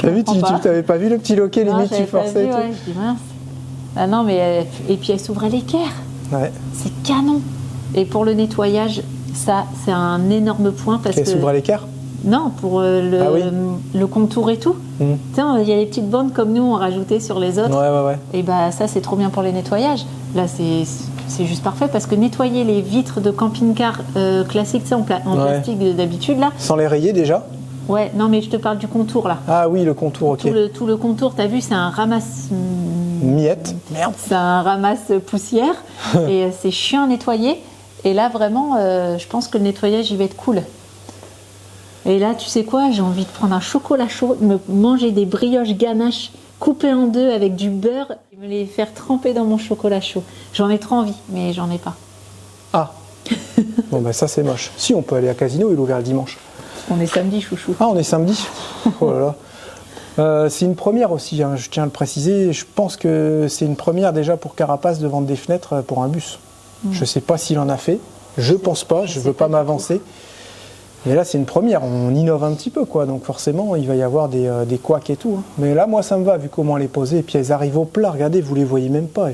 T'as vu, tu n'avais pas vu le petit loquet, limite tu forçais et tout. Ouais, je dis mince. Ah non mais et puis elle s'ouvre à l'équerre. Ouais. C'est canon. Et pour le nettoyage, ça c'est un énorme point parce que. Elle s'ouvre à l'équerre? Non, pour le contour et tout. Mmh. Tu sais, il y a les petites bandes comme nous on rajoutait sur les autres. Ouais. Et ça c'est trop bien pour les nettoyages. Là c'est juste parfait parce que nettoyer les vitres de camping-car classiques, en plastique d'habitude là. Sans les rayer déjà? Ouais, non mais je te parle du contour là. Ah oui, le contour, ok. Tout le contour, t'as vu, c'est un ramasse... Miette. Merde. C'est un ramasse poussière et c'est chiant à nettoyer. Et là vraiment, je pense que le nettoyage il va être cool. Et là, tu sais quoi, j'ai envie de prendre un chocolat chaud, me manger des brioches ganaches coupées en deux avec du beurre et me les faire tremper dans mon chocolat chaud. J'en ai trop envie, mais j'en ai pas. Ah. Bon ça c'est moche. Si, on peut aller à Casino, il est ouvert le dimanche. On est samedi, chouchou. Ah, on est samedi. Oh là là. C'est une première aussi, hein, je tiens à le préciser. Je pense que c'est une première déjà pour Carapace de vendre des fenêtres pour un bus. Je ne sais pas s'il en a fait. Je pense pas, je ne veux pas m'avancer. Mais là, c'est une première. On innove un petit peu, quoi. Donc forcément, il va y avoir des couacs et tout. Hein. Mais là, moi, ça me va, vu comment elle est posée. Et puis elles arrivent au plat. Regardez, vous les voyez même pas.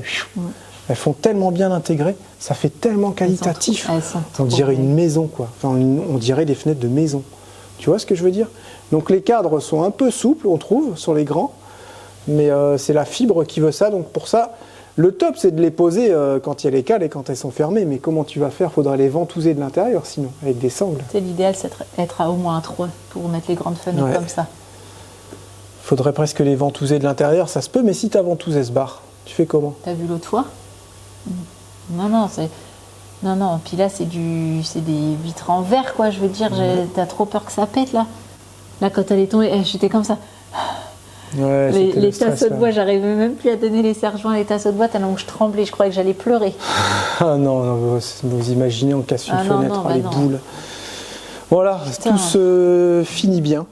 Elles font tellement bien intégrées. Ça fait tellement qualitatif. On dirait une maison, quoi. Enfin, on dirait des fenêtres de maison. Tu vois ce que je veux dire? Donc les cadres sont un peu souples, on trouve, sur les grands, mais c'est la fibre qui veut ça. Donc pour ça, le top, c'est de les poser quand il y a les cales et quand elles sont fermées. Mais comment tu vas faire? Faudra les ventouser de l'intérieur, sinon, avec des sangles. C'est l'idéal, c'est d'être à au moins 3 pour mettre les grandes fenêtres comme ça. Faudrait presque les ventouser de l'intérieur, ça se peut, mais si ta ventouse, elle se barre, tu fais comment? T'as vu l'autre fois? Non, c'est... Non, puis là, c'est des vitres en verre, quoi, je veux dire. T'as trop peur que ça pète, là. Là, quand elle est tombée, j'étais comme ça. Ouais, les tasseaux de bois, j'arrivais même plus à donner les serre-joints, les tasseaux de bois, tellement que je tremblais, je croyais que j'allais pleurer. Ah non, vous imaginez, on casse une fenêtre, les boules. Voilà, Putain. tout se finit bien.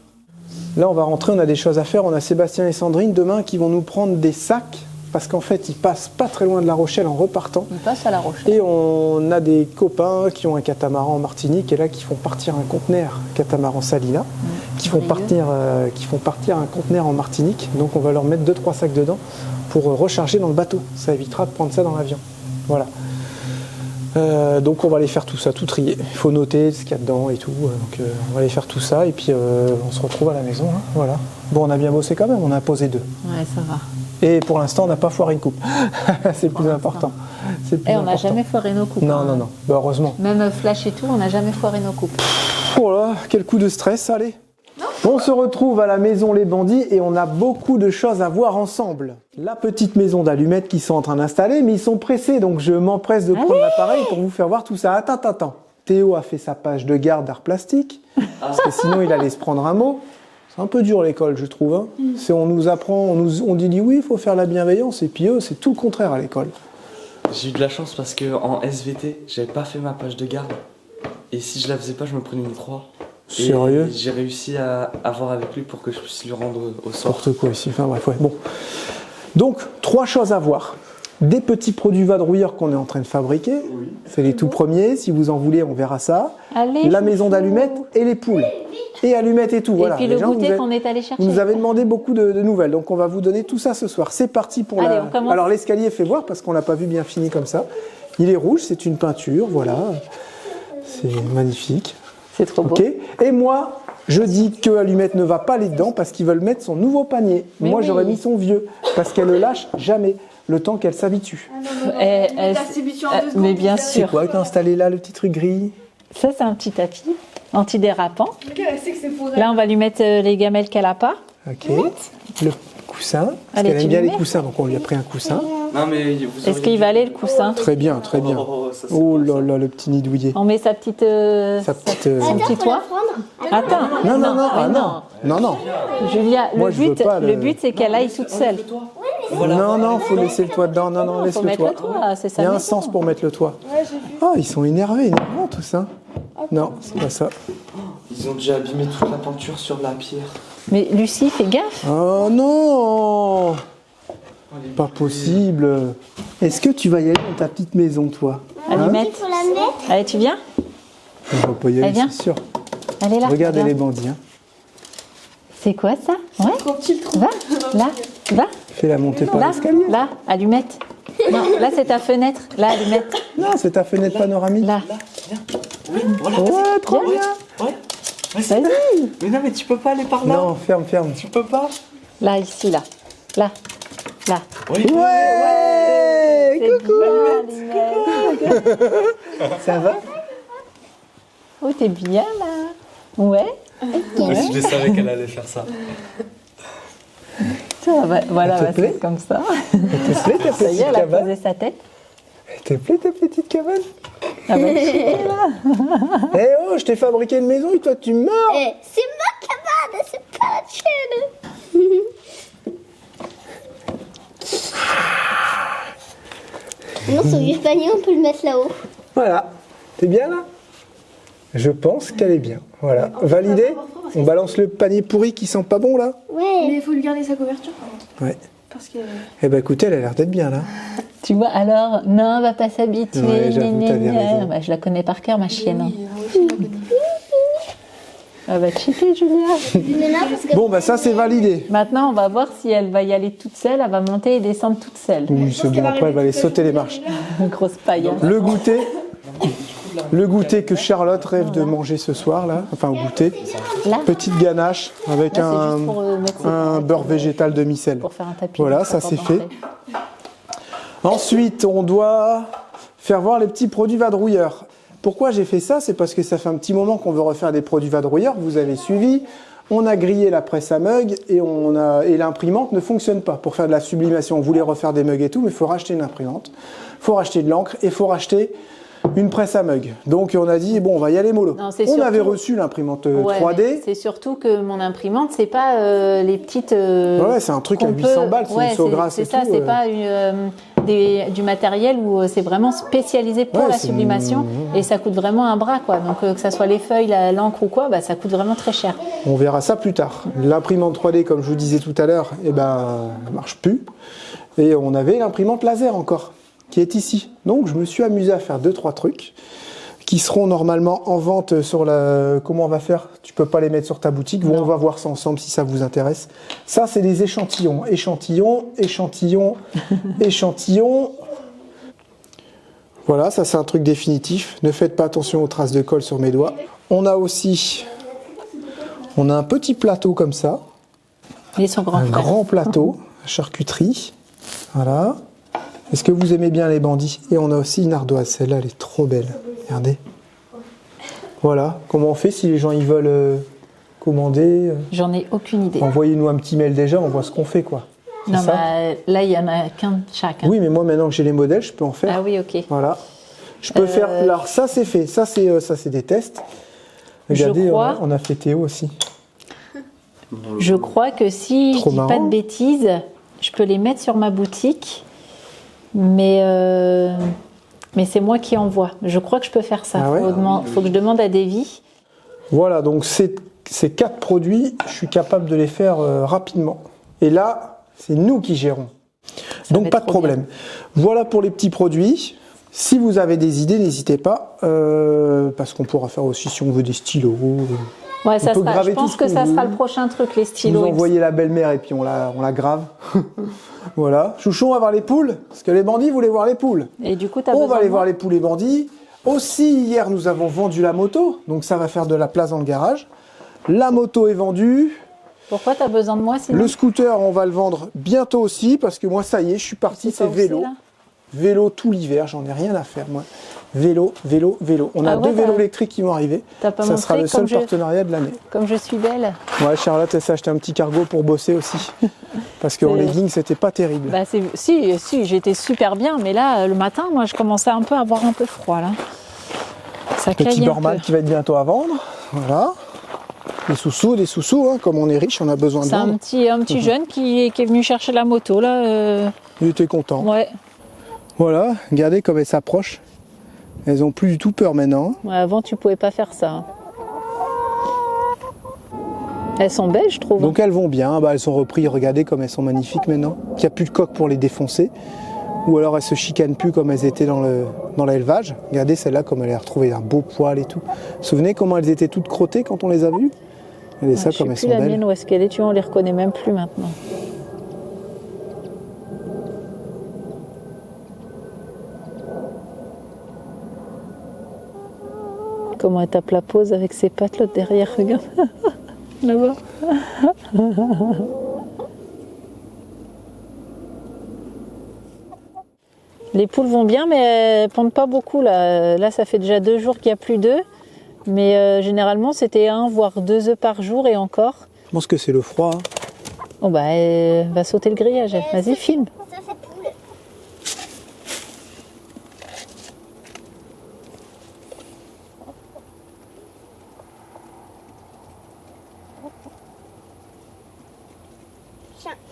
Là, on va rentrer, on a des choses à faire. On a Sébastien et Sandrine demain qui vont nous prendre des sacs, parce qu'en fait, ils passent pas très loin de La Rochelle en repartant. Ils passent à La Rochelle. Et on a des copains qui ont un catamaran en Martinique et là qui font partir un conteneur, catamaran Salina, qui font partir un conteneur en Martinique. Donc on va leur mettre 2-3 sacs dedans pour recharger dans le bateau. Ça évitera de prendre ça dans l'avion. Voilà. Donc on va aller faire tout ça, tout trier. Il faut noter ce qu'il y a dedans et tout. Donc on va aller faire tout ça et puis on se retrouve à la maison. Hein, voilà. Bon, on a bien bossé quand même, on a posé 2. Ouais, ça va. Et pour l'instant, on n'a pas foiré une coupe. C'est le plus important. Et on n'a jamais foiré nos coupes. Non. Bah, heureusement. Même Flash et tout, on n'a jamais foiré nos coupes. Oh là, quel coup de stress, allez. On se retrouve à la maison Les Bandits et on a beaucoup de choses à voir ensemble. La petite maison d'allumettes qu'ils sont en train d'installer, mais ils sont pressés, donc je m'empresse de prendre l'appareil pour vous faire voir tout ça. Attends. Théo a fait sa page de garde d'art plastique, parce que sinon il allait se prendre un mot. C'est un peu dur l'école, je trouve. Hein. On nous apprend, on dit oui, il faut faire la bienveillance, et puis eux, c'est tout le contraire à l'école. J'ai eu de la chance parce qu'en SVT, j'avais pas fait ma page de garde. Et si je la faisais pas, je me prenais une 3. Sérieux? Et j'ai réussi à avoir avec lui pour que je puisse lui rendre au sort. N'importe quoi ici, enfin bref, ouais. Bon. Donc, 3 choses à voir. Des petits produits vadrouilleurs qu'on est en train de fabriquer. Oui. C'est les tout premiers. Si vous en voulez, on verra ça. Allez, la maison d'allumettes et les poules. Et allumettes et tout. Et voilà. puis le goûter qu'on est allé chercher. Vous nous avez demandé beaucoup de nouvelles. Donc, on va vous donner tout ça ce soir. C'est parti pour Allez, on commence. Alors, l'escalier, fait voir parce qu'on l'a pas vu bien fini comme ça. Il est rouge, c'est une peinture. Voilà. C'est magnifique. C'est trop beau. Ok. Et moi, je dis que Allumette ne va pas aller dedans parce qu'ils veulent mettre son nouveau panier. Mais moi, oui. j'aurais mis son vieux parce qu'elle le lâche jamais le temps qu'elle s'habitue. Mais bien C'est sûr. quoi que t'as installé là, le petit truc gris? Ça, c'est un petit tapis antidérapant. Elle sait que c'est pour elle. Là, on va lui mettre les gamelles qu'elle n'a pas. Ok. Le coussin. Parce Allez, qu'elle tu aime bien le les mets coussins, donc on lui a pris un coussin. Non, mais vous Est-ce qu'il va aller le coussin? Très bien, très bien. ça, c'est Oh cool, là ça. là, le petit nid douillet. On met sa petite. Son petit toit. Attends. Non, non, non, ah mais non. Non, non. Julia, Moi, je veux pas le but, c'est qu'elle aille toute seule. Non, non, faut laisser le toit dedans. Non, non, laisse Faut le mettre toit. le toit, c'est ça. Il y a un sens pour mettre le toit. Oh, ils sont énervés tout ça. Non, c'est pas ça. Ils ont déjà abîmé toute la peinture sur la pierre. Mais Lucie, fais gaffe. Oh non! Pas possible. Est-ce que tu vas y aller dans ta petite maison, toi? Allumette. Allez, tu viens? On va pas y aller, Allez, viens. c'est sûr. Allez là. Regardez viens. les bandits. Hein. C'est quoi ça? Ouais. Va, là, va. Fais la montée par Là, l'escalier. là, allumette. Non, là c'est ta fenêtre. Là, allumette. Non, c'est ta fenêtre panoramique. Là. Oui, voilà. Ouais, trop bien. Ouais. Ouais, Vas-y. mais non, mais tu peux pas aller par là. Non, ferme. Tu peux pas. Là, ici, là. Là. Là. Oui. Ouais! C'est bien, allumette. Ça va? Oh, t'es bien là. Ouais. Je le savais qu'elle allait faire ça. Voilà, Ça te plaît c'est comme ça. Elle te plaît ta Ça y est, petite elle a cabane? posé sa tête. Elle te plaît ta petite cabane? Ah bah, chier, là. Eh oh, je t'ai fabriqué une maison et toi tu meurs! Eh, c'est ma cabane, c'est pas la tienne. Non, ce vieux panier, on peut le mettre là-haut. Voilà. T'es bien là? Je pense qu'elle est bien. Voilà. Validé? On balance le panier pourri qui sent pas bon là? Ouais. Mais il faut lui garder sa couverture. Ouais. Parce que. Eh ben écoutez, elle a l'air d'être bien là. Tu vois, alors, non, elle va pas s'habituer. Ouais, j'avoue, gna, t'avais gna, gna. raison. Bah, je la connais par cœur, ma chienne. hein. Oui, moi aussi, je la connais. Elle va cheater, Julia. Mais là, parce que. Bon, bah ça c'est validé. Maintenant, on va voir si elle va y aller toute seule. Elle va monter et descendre toute seule. Oui, c'est bon, après elle va aller sauter les marches. Une grosse paille. hein. Le goûter, Le goûter que Charlotte rêve de manger ce soir, là, enfin au goûter. Là, Petite ganache avec là, c'est juste pour, mettre ses un pâtes, beurre végétal demi-sel. pour faire un tapis. Voilà, de ça porte c'est fait. d'entrée. Ensuite, on doit faire voir les petits produits vadrouilleurs. Pourquoi j'ai fait ça? C'est parce que ça fait un petit moment qu'on veut refaire des produits vadrouilleurs. Vous avez suivi. On a grillé la presse à mugs et l'imprimante ne fonctionne pas. Pour faire de la sublimation, on voulait refaire des mugs et tout, mais il faut racheter une imprimante, il faut racheter de l'encre et il faut racheter une presse à mugs. Donc on a dit, bon, on va y aller mollo. Non, c'est on surtout- avait reçu l'imprimante Ouais, 3D. mais c'est surtout que mon imprimante, c'est pas les petites. Ouais, c'est un truc à qu'on 800 balles, c'est une Saugrasse c'est et ça, tout, c'est pas du matériel où c'est vraiment spécialisé pour Ouais, la c'est sublimation et ça coûte vraiment un bras, quoi. Donc que ça soit les feuilles, l'encre ou quoi, bah, ça coûte vraiment très cher. On verra ça plus tard. L'imprimante 3D, comme je vous disais tout à l'heure, eh ben, elle marche plus. Et on avait l'imprimante laser encore, qui est ici. Donc je me suis amusé à faire 2-3 trucs qui seront normalement en vente sur la... Comment on va faire? Tu peux pas les mettre sur ta boutique. Bon, on va voir ça ensemble si ça vous intéresse. Ça, c'est des échantillons. Échantillons, échantillons, échantillons. Voilà, ça c'est un truc définitif. Ne faites pas attention aux traces de colle sur mes doigts. On a aussi... On a un petit plateau comme ça. Ils sont grands. Un grand plateau, charcuterie. Voilà. Est-ce que vous aimez bien les bandits? Et on a aussi une ardoise. Celle-là, elle est trop belle. Regardez. Voilà. Comment on fait si les gens ils veulent commander? J'en ai aucune idée. Envoyez-nous un petit mail déjà, on voit ce qu'on fait, quoi. C'est Non, ça? bah, là, il y en a qu'un chacun. Oui, mais moi, maintenant que j'ai les modèles, je peux en faire. Ah oui, ok. Voilà. Je peux faire... Alors, ça, c'est fait. Ça, c'est des tests. Regardez, crois- on a fait Théo aussi. Je crois que si Trop je dis pas marrant. de bêtises, je peux les mettre sur ma boutique, mais c'est moi qui envoie. Je crois que je peux faire ça. Ah ouais? Faut que je demande à Davy. Voilà, donc ces 4 produits, je suis capable de les faire rapidement. Et là, c'est nous qui gérons. Ça va Donc être pas de trop problème. Voilà pour les petits produits. Si vous avez des idées, n'hésitez pas, parce qu'on pourra faire aussi, si on veut, des stylos. Ouais, ça peut sera, graver je tout pense ce que qu'on ça veut. sera le prochain truc, les Vous stylos. envoyez la belle-mère et puis on la grave. Voilà. Chouchou, on va voir les poules, parce que les bandits voulaient voir les poules. Et du coup, tu as On besoin va aller de moi voir les poules et bandits. Aussi, hier, nous avons vendu la moto, donc ça va faire de la place dans le garage. La moto est vendue. Pourquoi tu as besoin de moi sinon? Le scooter, on va le vendre bientôt aussi, parce que moi, ça y est, je suis parti, C'est pas c'est vélo. aussi, là Vélo tout l'hiver, j'en ai rien à faire, moi. Vélo, vélo, vélo. On a Ah ouais, 2 vélos électriques qui vont arriver. T'as pas Ça sera montré le seul comme je- partenariat de l'année. Comme je suis belle. Ouais, Charlotte, elle s'est acheté un petit cargo pour bosser aussi. Parce qu'en C'est- legging, c'était pas terrible. Bah, si, j'étais super bien, mais là, le matin, moi, je commençais un peu à avoir un peu froid, là. Ça Petit caille un Borman peu. qui va être bientôt à vendre. Voilà. Des sous-sous, hein. Comme on est riche, on a besoin de C'est un vendre. petit jeune qui est venu chercher la moto, là. Il était content. Ouais. Voilà, regardez comme elles s'approchent. Elles ont plus du tout peur maintenant. Ouais, avant, tu pouvais pas faire ça. Elles sont belles, je trouve. Donc elles vont bien, bah, elles sont reprises, regardez comme elles sont magnifiques maintenant. Il n'y a plus de coque pour les défoncer. Ou alors elles se chicanent plus comme elles étaient dans l'élevage. Regardez celle-là comme elle a retrouvé un beau poil et tout. Vous vous souvenez comment elles étaient toutes crottées quand on les a vues? Regardez ça je sais comme elles plus sont la belles. mienne, où est-ce qu'elle est, tu vois, on les reconnaît même plus maintenant. Comment elle tape la pose avec ses pattes l'autre derrière, regarde. Là-bas. Les poules vont bien, mais elles pondent pas beaucoup. Là, ça fait déjà 2 jours qu'il n'y a plus d'œufs. Mais généralement, c'était 1 voire 2 œufs par jour et encore. Je pense que c'est le froid. Hein. Oh bah, elle va sauter le grillage. Vas-y, filme. Ça fait poule.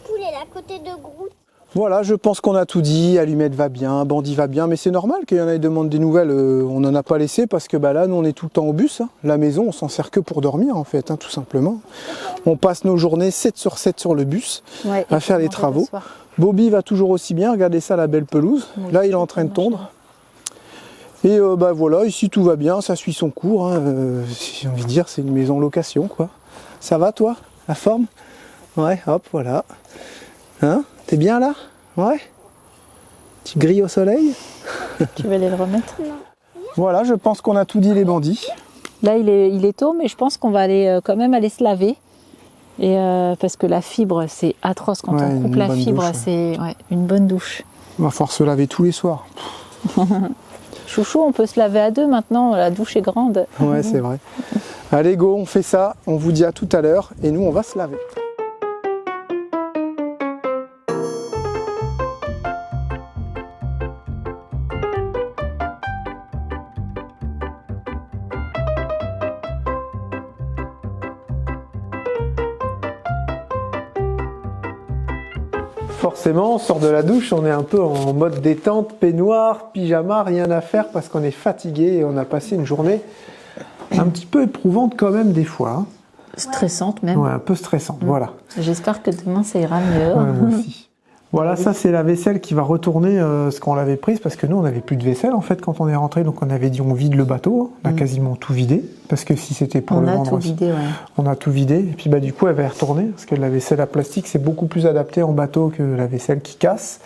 Poule, elle est à côté de Groot. Voilà, je pense qu'on a tout dit. Allumette va bien, Bandit va bien, mais c'est normal qu'il y en ait qui demandent des nouvelles. On n'en a pas laissé parce que bah, là, nous, on est tout le temps au bus. Hein. La maison, on s'en sert que pour dormir, en fait, hein, tout simplement. On passe nos journées 7 sur 7 sur le bus Ouais, à faire les travaux. Bobby va toujours aussi bien. Regardez ça, la belle pelouse. Oui, Là, il est en train de tondre. Et bah voilà, ici tout va bien, ça suit son cours. Hein. J'ai envie de dire, c'est une maison location, quoi. Ça va, toi, la forme? Ouais, hop, voilà. Hein? T'es bien là? Ouais? Tu grilles au soleil? Tu vas aller le remettre? Non. Voilà, je pense qu'on a tout dit les bandits. Là, il est tôt, mais je pense qu'on va aller quand même aller se laver. Et parce que la fibre, c'est atroce. Quand on coupe la fibre, c'est une bonne douche. On va falloir se laver tous les soirs. Chouchou, on peut se laver à deux maintenant, la douche est grande. Ouais, c'est vrai. Allez, go, on fait ça. On vous dit à tout à l'heure. Et nous, on va se laver. Forcément, on sort de la douche, on est un peu en mode détente, peignoir, pyjama, rien à faire parce qu'on est fatigué et on a passé une journée un petit peu éprouvante quand même des fois. Hein. Stressante même. Ouais, un peu stressante, voilà. J'espère que demain ça ira mieux. Ouais, moi aussi. Voilà, ça c'est la vaisselle qui va retourner ce qu'on l'avait prise parce que nous on n'avait plus de vaisselle en fait quand on est rentré, donc on avait dit on vide le bateau, on a quasiment tout vidé parce que si c'était pour le vendre, on a tout vidé, ouais. On a tout vidé et puis bah du coup elle va y retourner parce que la vaisselle à plastique c'est beaucoup plus adapté en bateau que la vaisselle qui casse.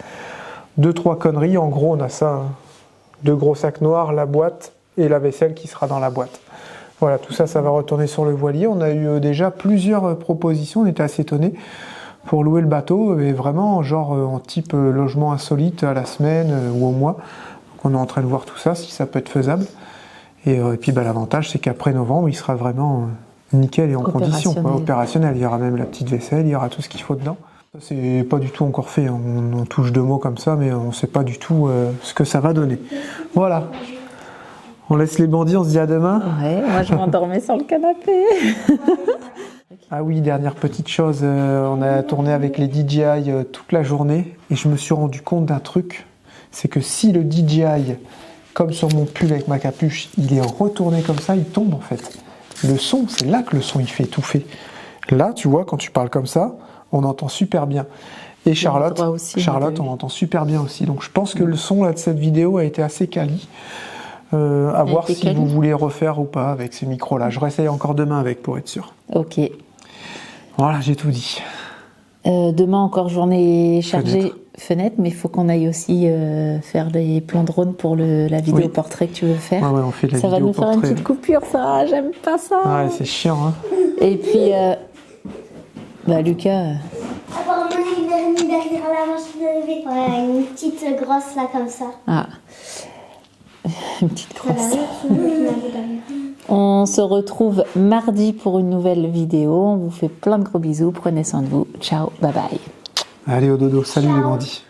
2-3 conneries, en gros on a ça, 2 gros sacs noirs, la boîte et la vaisselle qui sera dans la boîte. Voilà, tout ça, ça va retourner sur le voilier. On a eu déjà plusieurs propositions, on était assez étonnés pour louer le bateau, mais vraiment genre en type logement insolite à la semaine ou au mois. Donc on est en train de voir tout ça, si ça peut être faisable. Et puis bah, l'avantage, c'est qu'après novembre, il sera vraiment nickel et en condition, quoi, opérationnel. Il y aura même la petite vaisselle, il y aura tout ce qu'il faut dedans. Ça, c'est pas du tout encore fait, hein. On touche 2 mots comme ça, mais on sait pas du tout ce que ça va donner. Voilà. On laisse les bandits, on se dit à demain. Ouais, moi je m'endormais sur le canapé. Ah oui, dernière petite chose, on a tourné avec les DJI toute la journée et je me suis rendu compte d'un truc, c'est que si le DJI, comme sur mon pull avec ma capuche, il est retourné comme ça, il tombe en fait. Le son, c'est là que le son il fait étouffer. Là, tu vois, quand tu parles comme ça, on entend super bien. Et Charlotte, on entend super bien aussi. Donc je pense que le son là, de cette vidéo a été assez quali. À voir si vous voulez refaire ou pas avec ces micros-là. Je réessaye encore demain avec pour être sûr. Ok. Voilà, j'ai tout dit. Demain encore journée chargée fenêtre, mais il faut qu'on aille aussi faire les plans drone pour la vidéo portrait que tu veux faire. Ouais, on fait de la ça va vidéo nous faire une petite coupure, ça. J'aime pas ça. Ouais, c'est chiant. Hein. Et puis, Lucas. Apparemment, il est mis derrière la machine à laver. Ouais, une petite grosse là comme ça. Ah. Une petite grosse. On se retrouve mardi pour une nouvelle vidéo. On vous fait plein de gros bisous. Prenez soin de vous. Ciao, bye bye. Allez au dodo. Salut les bandits.